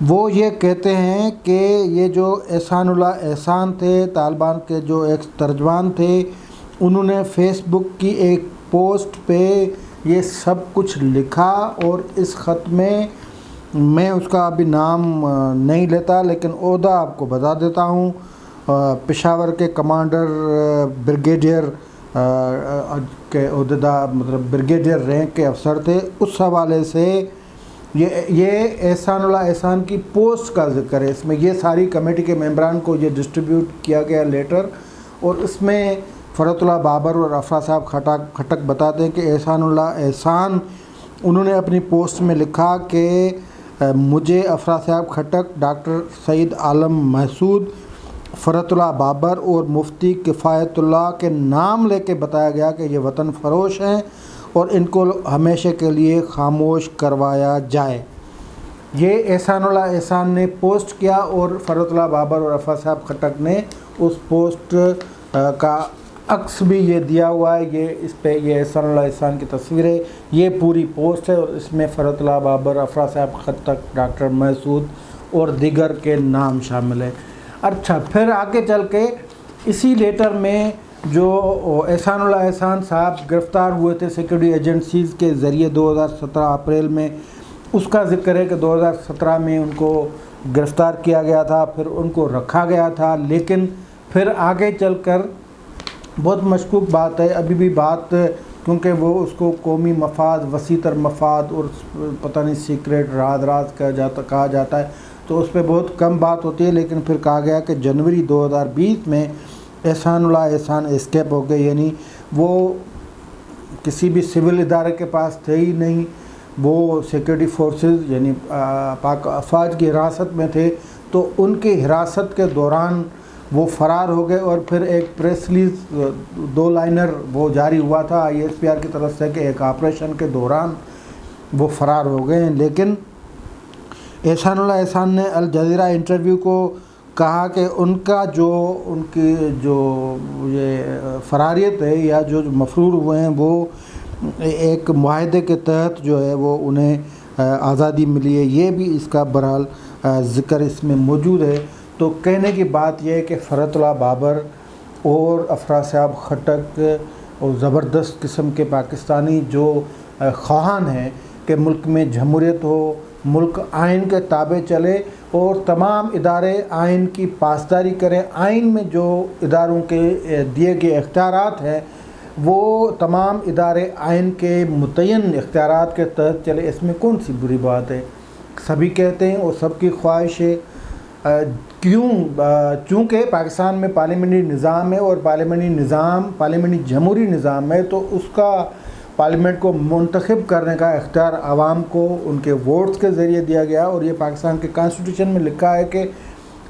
وہ یہ کہتے ہیں کہ یہ جو احسان اللہ احسان تھے، طالبان کے جو ایک ترجمان تھے، انہوں نے فیس بک کی ایک پوسٹ پہ یہ سب کچھ لکھا، اور اس خط میں اس کا ابھی نام نہیں لیتا لیکن عہدہ آپ کو بتا دیتا ہوں، پشاور کے کمانڈر بریگیڈیئر کے عہدیدار، مطلب بریگیڈیئر رینک کے افسر تھے۔ اس حوالے سے یہ احسان اللہ احسان کی پوسٹ کا ذکر ہے، اس میں یہ ساری کمیٹی کے ممبران کو یہ ڈسٹریبیوٹ کیا گیا لیٹر، اور اس میں فرحت اللہ بابر اور افرا صاحب کھٹک بتاتے ہیں کہ احسان اللہ احسان انہوں نے اپنی پوسٹ میں لکھا کہ مجھے افرا صاحب کھٹک، ڈاکٹر سعید عالم محسود، فرحت اللہ بابر اور مفتی کفایت اللہ کے نام لے کے بتایا گیا کہ یہ وطن فروش ہیں اور ان کو ہمیشہ کے لیے خاموش کروایا جائے۔ یہ احسان اللہ احسان نے پوسٹ کیا، اور فرحت اللہ بابر اور افرا صاحب کھٹک نے اس پوسٹ کا عکس بھی یہ دیا ہوا ہے، یہ اس پہ یہ احسان اللہ احسان کی تصویر ہے، یہ پوری پوسٹ ہے، اور اس میں فرحت اللہ بابر، افرا صاحب کھٹک، ڈاکٹر محسود اور دیگر کے نام شامل ہیں۔ اچھا، پھر آگے چل کے اسی لیٹر میں جو احسان اللہ احسان صاحب گرفتار ہوئے تھے سیکورٹی ایجنسیز کے ذریعے 2017 اپریل میں، اس کا ذکر ہے کہ 2017 میں ان کو گرفتار کیا گیا تھا، پھر ان کو رکھا گیا تھا، لیکن پھر آگے چل کر بہت مشکوک بات ہے ابھی بھی بات، کیونکہ وہ اس کو قومی مفاد، وسیع تر مفاد اور پتہ نہیں سیکریٹ راز کہا جاتا ہے، تو اس پہ بہت کم بات ہوتی ہے، لیکن پھر کہا گیا کہ جنوری 2020 میں احسان اللہ احسان اسکیپ ہو گئے، یعنی وہ کسی بھی سول ادارے کے پاس تھے ہی نہیں، وہ سیکورٹی فورسز یعنی پاک افواج کی حراست میں تھے، تو ان کی حراست کے دوران وہ فرار ہو گئے، اور پھر ایک پریس ریلیز 2 لائنر وہ جاری ہوا تھا ISPR کی طرف سے کہ ایک آپریشن کے دوران وہ فرار ہو گئے ہیں۔ لیکن احسان اللہ احسان نے الجزیرہ انٹرویو کو کہا کہ ان کی جو یہ فراریت ہے یا جو مفرور ہوئے ہیں، وہ ایک معاہدے کے تحت جو ہے وہ انہیں آزادی ملی ہے، یہ بھی اس کا بہرحال ذکر اس میں موجود ہے۔ تو کہنے کی بات یہ ہے کہ فرحت اللہ بابر اور افرا صاحب کھٹک اور زبردست قسم کے پاکستانی جو خواہاں ہیں کہ ملک میں جمہوریت ہو، ملک آئین کے تابع چلے اور تمام ادارے آئین کی پاسداری کریں، آئین میں جو اداروں کے دیے گئے اختیارات ہیں وہ تمام ادارے آئین کے متعین اختیارات کے تحت چلے، اس میں کون سی بری بات ہے؟ سبھی کہتے ہیں اور سب کی خواہش ہے، چونکہ پاکستان میں پارلیمنٹری نظام ہے، اور پارلیمنٹری جمہوری نظام ہے، تو اس کا پارلیمنٹ کو منتخب کرنے کا اختیار عوام کو ان کے ووٹس کے ذریعے دیا گیا، اور یہ پاکستان کے کانسٹیٹیوشن میں لکھا ہے کہ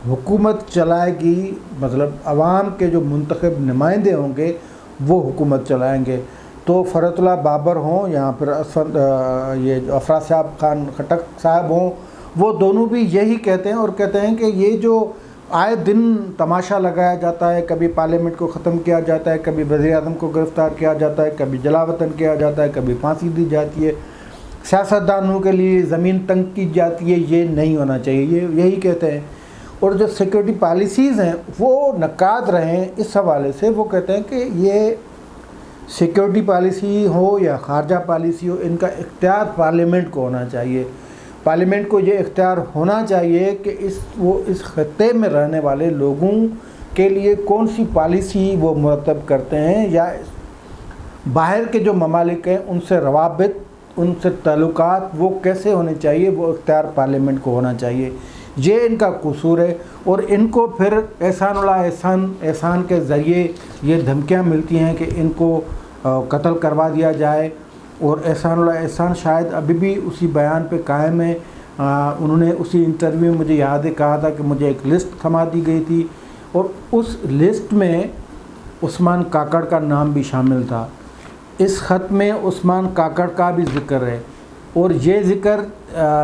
حکومت چلائے گی، مطلب عوام کے جو منتخب نمائندے ہوں گے وہ حکومت چلائیں گے۔ تو فرحت اللہ بابر ہوں یا پھر یہ افرا صاحب خان کھٹک صاحب ہوں، وہ دونوں بھی یہی کہتے ہیں، اور کہتے ہیں کہ یہ جو آئے دن تماشا لگایا جاتا ہے، کبھی پارلیمنٹ کو ختم کیا جاتا ہے، کبھی وزیر اعظم کو گرفتار کیا جاتا ہے، کبھی جلاوطن کیا جاتا ہے، کبھی پھانسی دی جاتی ہے، سیاستدانوں کے لیے زمین تنگ کی جاتی ہے، یہ نہیں ہونا چاہیے، یہ یہی کہتے ہیں۔ اور جو سیکورٹی پالیسیز ہیں وہ نقاد رہیں اس حوالے سے، وہ کہتے ہیں کہ یہ سیکورٹی پالیسی ہو یا خارجہ پالیسی ہو، ان کا اختیار پارلیمنٹ کو ہونا چاہیے، پارلیمنٹ کو یہ اختیار ہونا چاہیے کہ وہ اس خطے میں رہنے والے لوگوں کے لیے کون سی پالیسی وہ مرتب کرتے ہیں، یا باہر کے جو ممالک ہیں ان سے روابط، ان سے تعلقات وہ کیسے ہونے چاہیے، وہ اختیار پارلیمنٹ کو ہونا چاہیے، یہ ان کا قصور ہے۔ اور ان کو پھر احسان اللہ احسان کے ذریعے یہ دھمکیاں ملتی ہیں کہ ان کو قتل کروا دیا جائے، اور احسان اللہ احسان شاید ابھی بھی اسی بیان پہ قائم ہے۔ انہوں نے اسی انٹرویو میں مجھے یاد ہے کہا تھا کہ مجھے ایک لسٹ تھما دی گئی تھی، اور اس لسٹ میں عثمان کاکڑ کا نام بھی شامل تھا، اس خط میں عثمان کاکڑ کا بھی ذکر ہے، اور یہ ذکر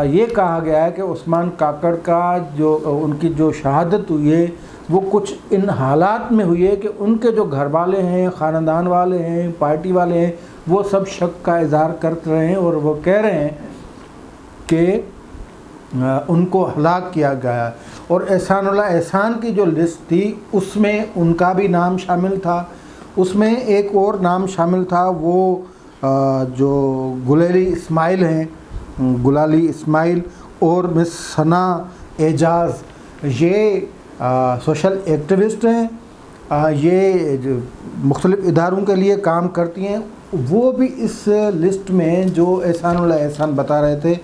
یہ کہا گیا ہے کہ عثمان کاکڑ کا جو ان کی جو شہادت ہوئی ہے وہ کچھ ان حالات میں ہوئی ہے کہ ان کے جو گھر والے ہیں، خاندان والے ہیں، پارٹی والے ہیں، وہ سب شک کا اظہار کر رہے ہیں، اور وہ کہہ رہے ہیں کہ ان کو ہلاک کیا گیا، اور احسان اللہ احسان کی جو لسٹ تھی اس میں ان کا بھی نام شامل تھا، اس میں ایک اور نام شامل تھا، وہ جو گلالی اسماعیل ہیں، گلالی اسماعیل اور مس ثنا اعجاز، یہ سوشل ایکٹیوسٹ ہیں، یہ جو مختلف اداروں کے لیے کام کرتی ہیں، وہ بھی اس لسٹ میں جو احسان اللہ احسان بتا رہے تھے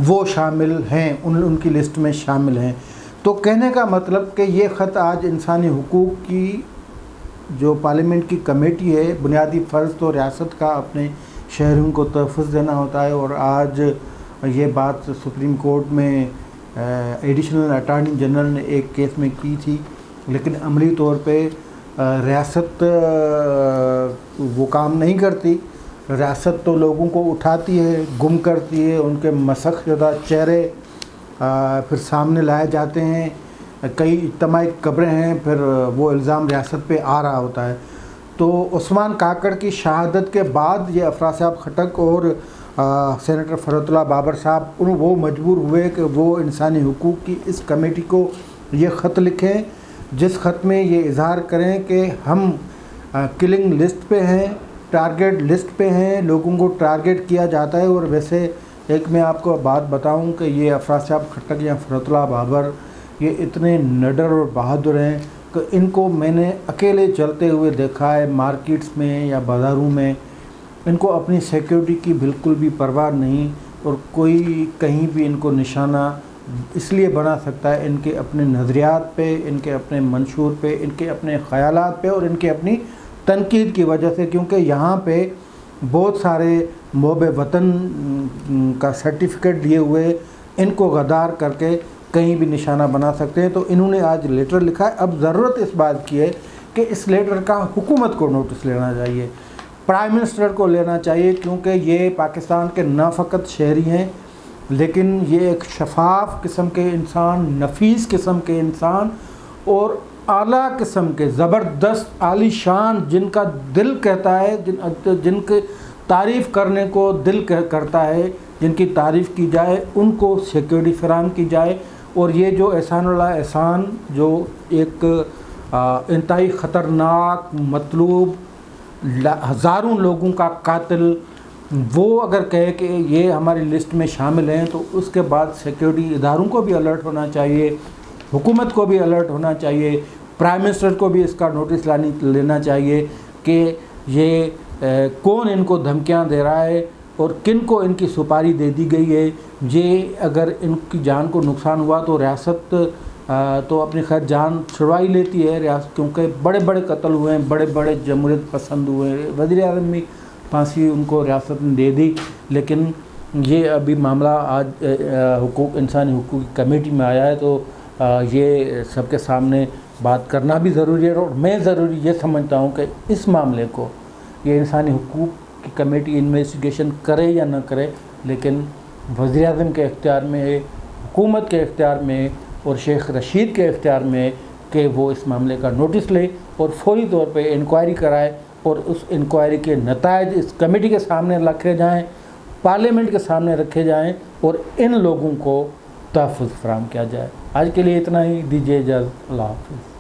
وہ شامل ہیں، ان کی لسٹ میں شامل ہیں۔ تو کہنے کا مطلب کہ یہ خط آج انسانی حقوق کی جو پارلیمنٹ کی کمیٹی ہے، بنیادی فرض تو ریاست کا اپنے شہریوں کو تحفظ دینا ہوتا ہے، اور آج یہ بات سپریم کورٹ میں ایڈیشنل اٹارنی جنرل نے ایک کیس میں کی تھی، لیکن عملی طور پہ ریاست وہ کام نہیں کرتی۔ ریاست تو لوگوں کو اٹھاتی ہے، گم کرتی ہے، ان کے مسخ شدہ چہرے پھر سامنے لائے جاتے ہیں، کئی اجتماعی قبریں ہیں، پھر وہ الزام ریاست پہ آ رہا ہوتا ہے۔ تو عثمان کاکڑ کی شہادت کے بعد یہ افراسیاب خٹک اور سینیٹر فرحت اللہ بابر صاحب وہ مجبور ہوئے کہ وہ انسانی حقوق کی اس کمیٹی کو یہ خط لکھیں، جس خط میں یہ اظہار کریں کہ ہم کلنگ لسٹ پہ ہیں، ٹارگیٹ لسٹ پہ ہیں، لوگوں کو ٹارگیٹ کیا جاتا ہے۔ اور ویسے ایک میں آپ کو بات بتاؤں کہ یہ افراسیاب خٹک یا فرحت اللہ بابر یہ اتنے نڈر اور بہادر ہیں کہ ان کو میں نے اکیلے چلتے ہوئے دیکھا ہے مارکیٹس میں یا بازاروں میں، ان کو اپنی سیکیورٹی کی بالکل بھی پرواہ نہیں، اور کوئی کہیں بھی ان کو نشانہ اس لیے بنا سکتا ہے ان کے اپنے نظریات پہ، ان کے اپنے منشور پہ، ان کے اپنے خیالات پہ، اور ان کے اپنی تنقید کی وجہ سے، کیونکہ یہاں پہ بہت سارے محب وطن کا سرٹیفکیٹ دیے ہوئے ان کو غدار کر کے کہیں بھی نشانہ بنا سکتے ہیں۔ تو انہوں نے آج لیٹر لکھا ہے۔ اب ضرورت اس بات کی ہے کہ اس لیٹر کا حکومت کو نوٹس لینا چاہیے، پرائم منسٹر کو لینا چاہیے، کیونکہ یہ پاکستان کے نہ فقط شہری ہیں لیکن یہ ایک شفاف قسم کے انسان، نفیس قسم کے انسان، اور اعلیٰ قسم کے زبردست عالی شان، جن کا دل کہتا ہے، جن کی تعریف کرنے کو دل کرتا ہے، جن کی تعریف کی جائے، ان کو سیکیورٹی فراہم کی جائے۔ اور یہ جو احسان اللہ احسان جو ایک انتہائی خطرناک، مطلوب، ہزاروں لوگوں کا قاتل، وہ اگر کہے کہ یہ ہماری لسٹ میں شامل ہیں تو اس کے بعد سیکیورٹی اداروں کو بھی الرٹ ہونا چاہیے، حکومت کو بھی الرٹ ہونا چاہیے، پرائم منسٹر کو بھی اس کا نوٹس لینا چاہیے کہ یہ کون ان کو دھمکیاں دے رہا ہے اور کن کو ان کی سپاری دے دی گئی ہے۔ یہ اگر ان کی جان کو نقصان ہوا تو ریاست تو اپنی خیر جان چھڑوا ہی لیتی ہے ریاست، کیونکہ بڑے بڑے قتل ہوئے ہیں، بڑے بڑے جمہوریت پسند ہوئے ہیں، وزیر اعظم بھی پھانسی ان کو ریاست نے دے دی، لیکن یہ ابھی معاملہ آج انسانی حقوق کی کمیٹی میں آیا ہے، تو یہ سب کے سامنے بات کرنا بھی ضروری ہے۔ اور میں ضروری یہ سمجھتا ہوں کہ اس معاملے کو یہ انسانی حقوق کی کمیٹی انویسٹیگیشن کرے یا نہ کرے، لیکن وزیر اعظم کے اختیار میں ہے، حکومت کے اختیار میں ہے، اور شیخ رشید کے اختیار میں ہے کہ وہ اس معاملے کا نوٹس لے اور فوری طور پہ انکوائری کرائے، اور اس انکوائری کے نتائج اس کمیٹی کے سامنے رکھے جائیں، پارلیمنٹ کے سامنے رکھے جائیں، اور ان لوگوں کو تحفظ فراہم کیا جائے۔ آج کے لیے اتنا ہی، دیجیے اجازت، اللہ حافظ۔